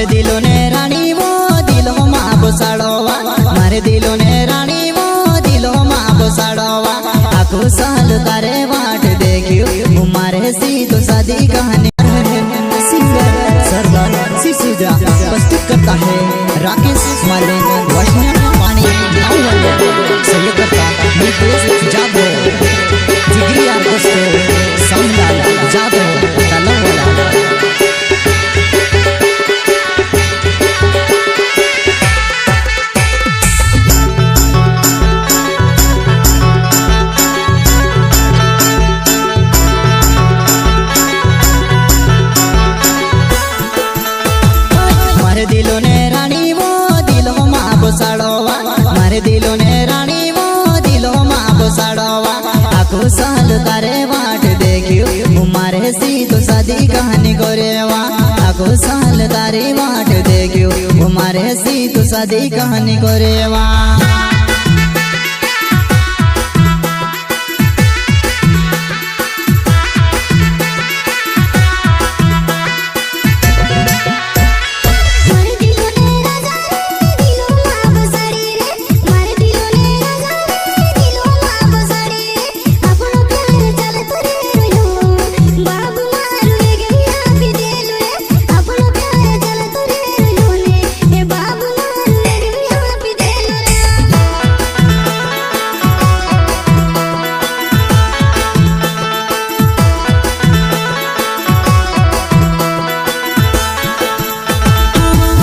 मारे दिलो ने रानी वो दिलो माँ बसाड़ोवा मारे दिलो ने रानी वो दिलो माँ बसाड़ोवा आखो साल तारे वाट देखियो मारे सी तो शादी कहानी सिंगर सरदार सिसुजा प्रस्तुत करता है राकेश मालिक वैष्णव पानी सहयोग करता नितेश जाधव जिगरिया दोस्तों संदाल जाधव तलवाला मारे दिलो ने रानी वो दिलो माँ बसाड़ोवा मारे दिलो ने रानी वो दिलो माँ बसाड़ोवा आखो साल तारे वाट देखियो मारे सी तो शादी कहानी गोरेवा आखो साल तारे वाट देखियो मारे सी तो शादी कहानी गोरेवा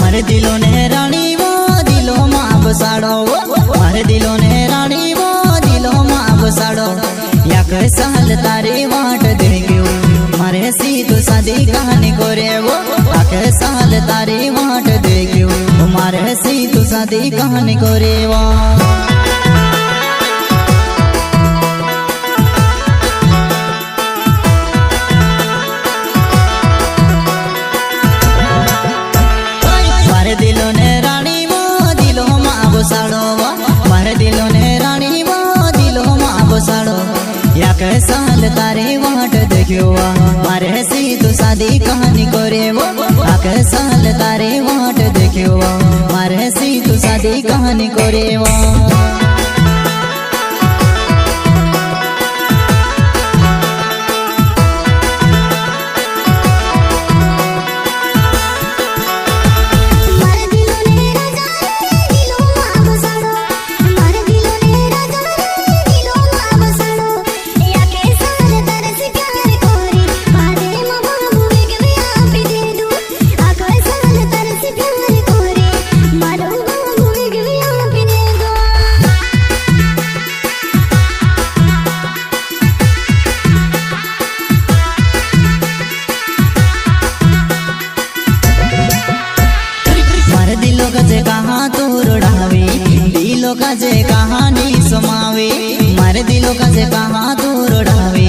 मारे दिलो ने रानी वो दिलो माँ बसाड़ो मारे दिलो ने रानी वो दिलो माँ बसाड़ो या कई साल तारी वाट देखियो मारे सी तो शादी कहानी करे वो कई साल तारी वाट देखियो मारे सी तो शादी कहानी करे वो मारे दिलो ने रानी वो दिलो माँ बसाड़ो मारे दिलो ने रानी वो दिलो माँ बसाड़ो या कई साल तारे वाट देखियो मारे सी तो शादी कहानी करे वो कई साल तारे वाट देखियो मारे सी तो शादी कहानी करे वो दिलो का जे कहाँ तू रुड़ावे दिलो का जे कहानी सुमावे मारे दिलो का जे कहाँ तू रुड़ावे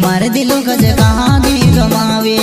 मारे दिलो का जे कहानी सुमावे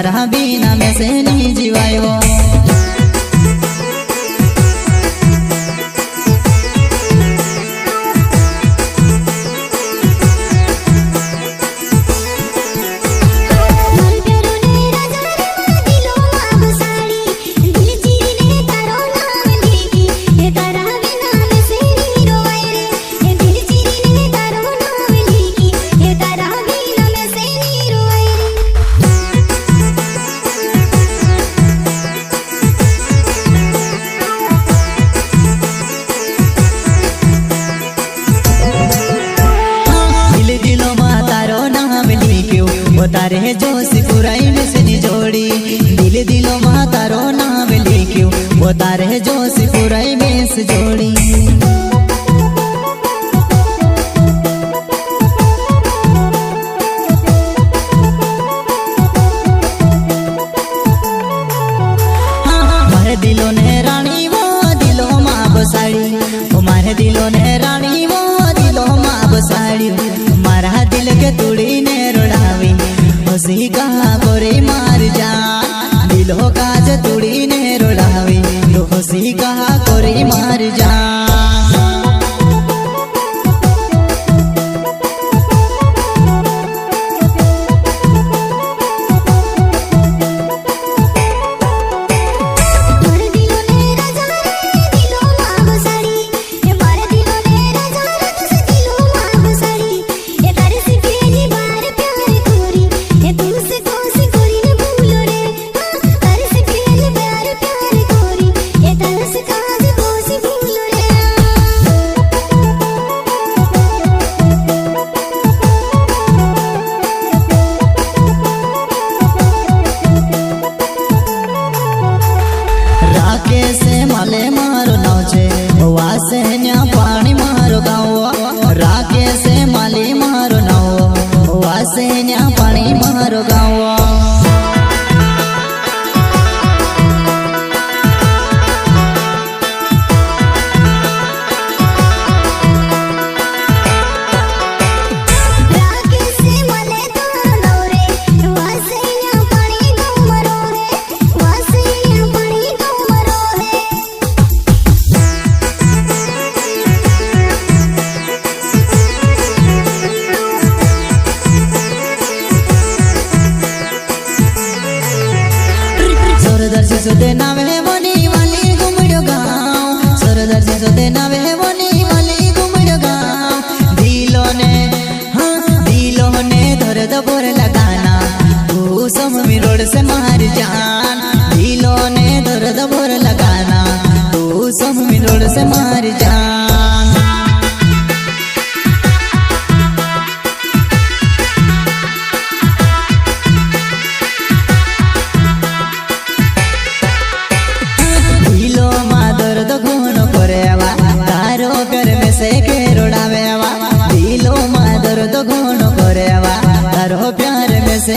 तारा बिना में से नहीं जीवायो। तारे जोश पुराई में से जोड़ी दिल दिलो माँ तारो नाम लिखियो वो तारे जोश पुराई में से जोड़ी। मारे दिलो ने रानी वो दिलो माँ बसाड़ी, मारे दिलो ने रानी वो दिलो माँ बसाड़ी। मारा दिल के तुड़ी ने रोड़ावी हसी कहा गोरी मार जा, दिलो काज तुड़ी ने रोड़ावी तो हसी कहा गोरी मार जा। पानी मारो गाँव राके से माली मारो नाव वासे न्या पानी मारो गाँव। सरदार सुदे नावे वनी वाली घुमड़ो गाँव, सरदार सुदे नावे वनी वाली घुमड़ो गाँव। दिलो ने हाँ दिलो ने दर्द बोर लगाना तू सब रोड से मार जान, दिलो ने दर्द बोर लगाना तू सब रोड से मार जान। दिलो माँ दर्द घोनो करे तारो प्यार में से